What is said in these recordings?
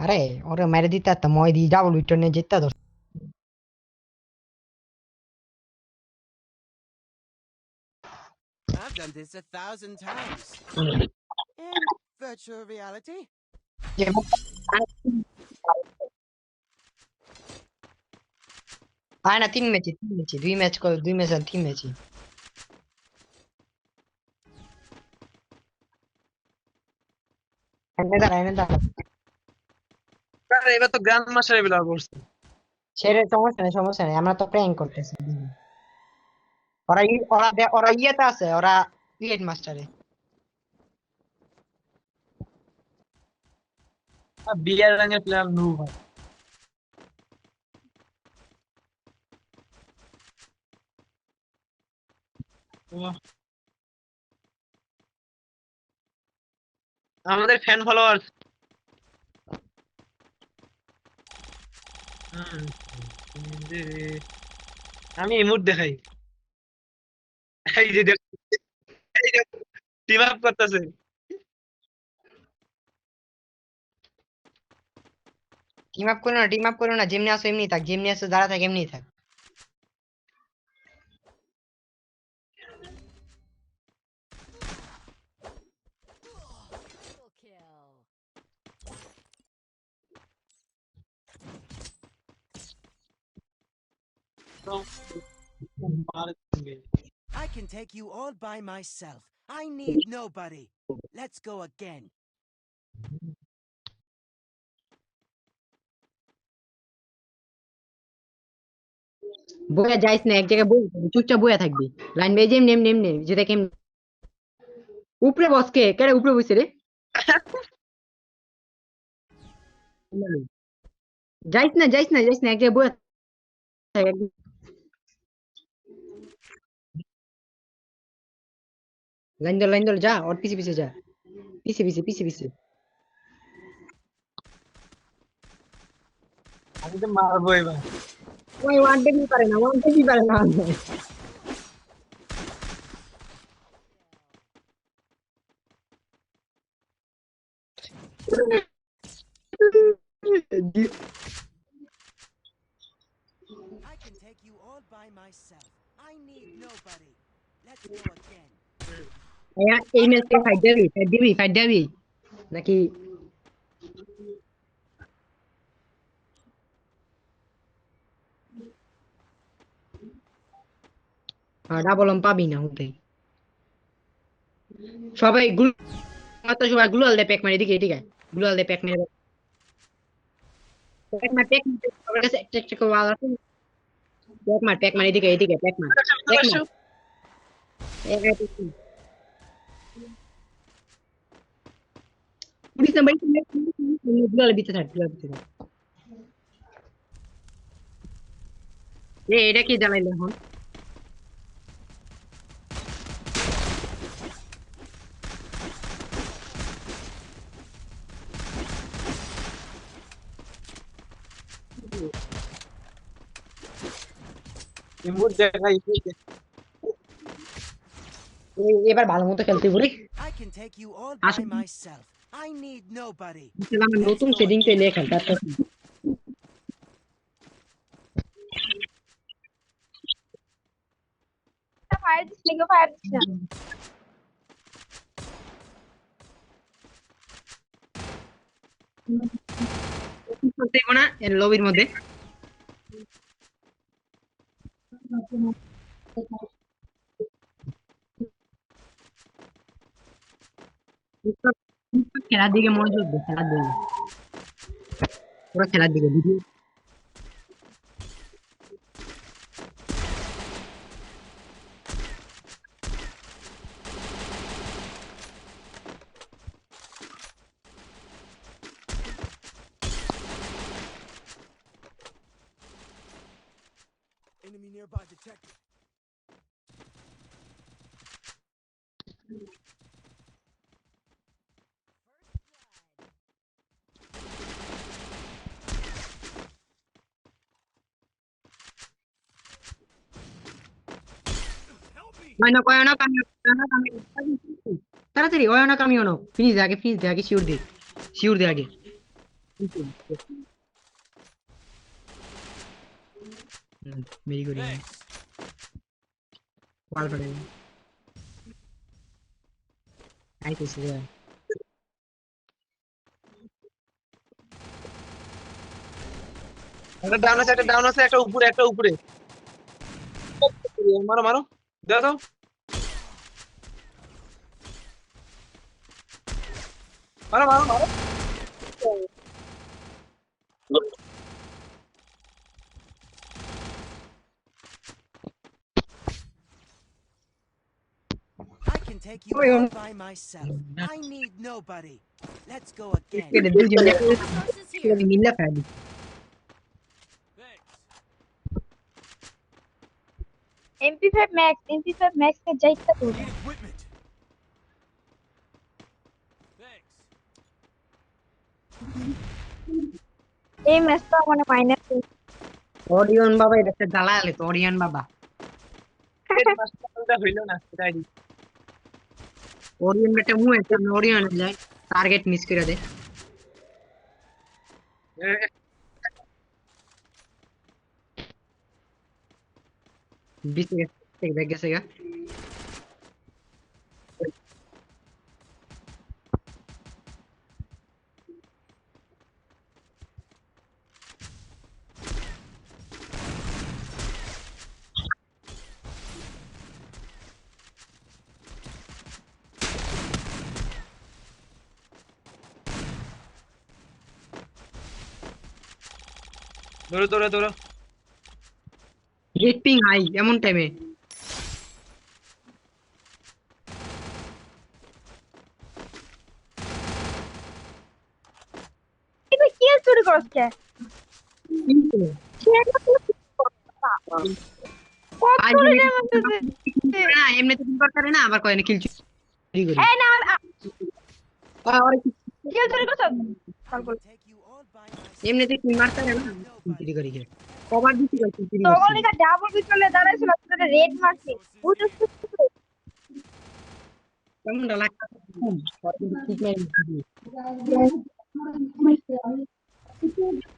আরে ওরে মেরে দিতে একটা মই দিয়ে ডাবল উইকটা নিয়ে জিততে তো। I've done this 1,000 times. In virtual reality. আয় না, 3 ম্যাচে 3 ম্যাচে 2 ম্যাচ করে, 2 ম্যাচ আর 3 ম্যাচে। এনে দাঁড়া, এনে দাঁড়া। আরে এবার তো গ্র্যান্ড মাস্টার এগুলো করছে। ছেড়ে, সমস্যা নেই, সমস্যা নেই, আমরা তো প্র্যাঙ্ক করতেছি। ওরা ইয়েতে আছে, ওরা ক্রিয়েট মাস্টারে। বিয়ার রঙের প্লেয়ার নু ভাই। ওহ, আমাদের ফ্যান ফলোয়ার। আমি ইমোট দেখাই, এই যে দেখ, টিম আপ করতেছে। টিম আপ করো না, টিম আপ করো না, যেমনি আসো এমনি থাক, যেমনি আসো দাঁড়া থাক, এমনি থাক। Triple kill. I can take you all by myself. I need nobody. Let's go again. বইয়া যাইস না, এক জায়গায় বই চুপচাপ বইয়া থাকবি। লাইন বেজে এমনি এমনি এমনি যেটা কেমনি উপরে বসকে কেড়ে উপরে বসে রে। যাইস না, যাইস না, যাইস না, এক জায়গায় বইয়া থাক লাইন দল যা, ওর পিছে পিছে যা, পিছে পিছে পিছে পিছে। আমি তো মারবো এবার। ওই ওয়ান টেপই পারে না, ওয়ান টেপই পারে না। I can take you all by myself. I need nobody. Let's go again. এই ম্যাচে ফাইট দিবি, ফাইট দিবি, ফাইট দিবি নাকি? ডাবল পাবি না ওটাই। সবাই গুল সবাই গ্লুয়াল দে, প্যাক মারি, এদিকে এদিকে গ্লুয়াল দে, প্যাক মেরে, প্যাক মার, প্যাক মার, ওর কাছে একটা একটা করে ওয়াল আছে। প্যাক মার, প্যাক মার, এদিকে এদিকে প্যাক মার, প্যাক মার। পুলিশ নাম্বার গ্লুয়াল ভিতরে থাক, গ্লুয়াল ভিতরে থাক। এটা কি জ্বালাইলো এখন? ইমোট দেখাই। এবার ভালো মতো খেলতে বলি। I can take you all by আসলে myself. I need nobody. আমার Let's নতুন go সেটিং again. পেলে খেলতে পারতাম। ফায়ার দিস না, কেউ ফায়ার দিস না। খেলতে না এর লবির মধ্যে। খেলার দিকে মনোযোগ দে, খেলার দিকে, পুরো খেলার দিকে ভিডিও। Enemy nearby detected. অয়নক আমি, তাড়াতাড়ি অয়নক আমি, অনক ফিনিশ দে আগে, ফিনিশ দে আগে, শিওর দে, শিওর দে আগে। मेरी गुड़ी कॉल करेगा आई किसी का একটা ডাউন আছে, একটা ডাউন আছে, একটা উপরে, একটা উপরে। মারো মারো, দাও দাও। মারো মারো মারো। I can take you ওই all by myself. I need nobody. Let's go again. के দুজন Resources here. মিল্লা খাবি MP5 Max, MP5 Max এ যাইতে তো। Need equipment. এই ম্যাচটা মানে মাইনাস। অরিয়ন বাবা এটা একটা জ্বালা আলে তো অরিয়ন বাবা মাস্টারটা হইলো না, সেটাই দি। অরিয়ন একটা মুভ আছে আমি অরিয়ন যাই টার্গেট মিস করে দে बीस एक बैग गया ধরো ধরো ধরো। रेट पिंग हाई এমন টাইমে এটা কি চুরি করছে? কিন্তু কত আজ চুরি এমনি করছে? না এমনি তো কিল করতে না আবার কয় না কিল চুরি করি এই না আর কি চুরি করছে? Take you all by myself. এমনিতে কিল মারতে না চুরি করি কে কভার দিছি কই চুরি তখন করছি এটা ডাবল পিছনে দাঁড়াইছিল তোদের রেড মারছে। বুঝছিস? কেমন লাগছে ঠিক নাই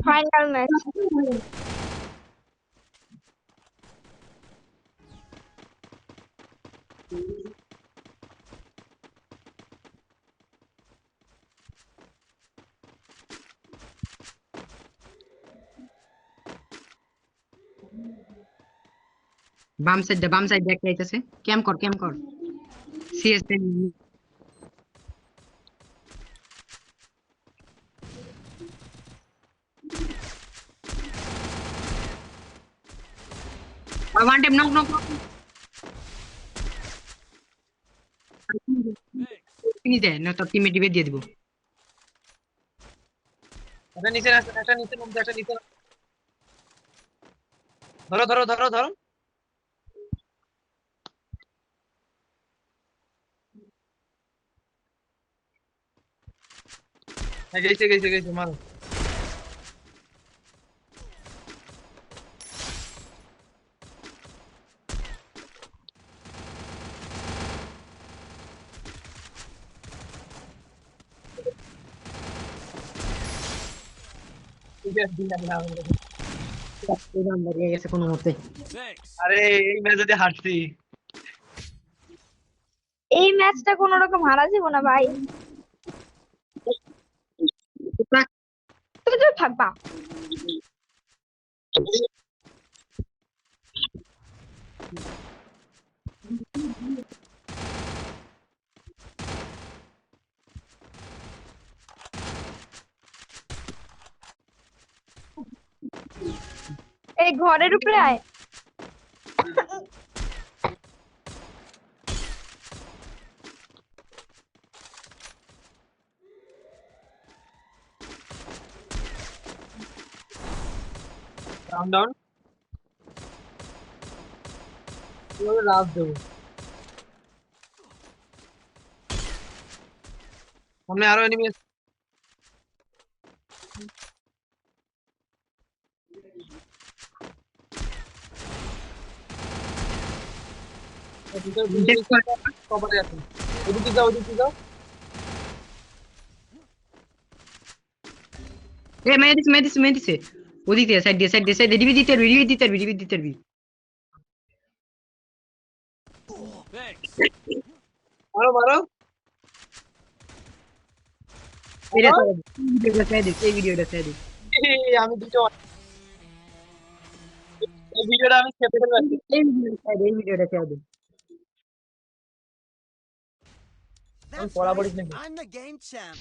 ফাইনাল ম্যাচ। বাম সাইড দেখ যাইতেছে ক্যাম কর CS one time knock knock তিনি দে না তো টিমে টিমে দিয়ে দিব একটা নিচে নামছে, একটা নিচে নামছে, একটা নিচে নামছে। ধরো ধরো ধরো ধরো। হ্যাঁ, গেছে গেছে গেছে, মারো। ঠিক আছে, দিন লাগলো আমাদের। বেরিয়ে গেছে কোনো মতে আরে এই ম্যাচ যদি হারছি। এই ম্যাচটা কোন রকম হারা যাব না ভাই। তুই তো থাকবা। এই ঘরের উপরে আয়। Down down. কিভাবে লাভ দেবো? সামনে আরো এনিমি আছে। কভারে আছে। ওদিকে যাও, ওদিকে যাও। এ মেয়ে দিছে ওদিক দিয়ে সাইড দিয়ে ডিবি দিতে পারবি মারো মারো এটা এই ভিডিওটা ছেড়ে দে আমি দুটো এই ভিডিওটা আমি সেভ করে রাখছি এই ভিডিওটা ছেড়ে দে That's Pora right. bodies nahi. I'm the game champ.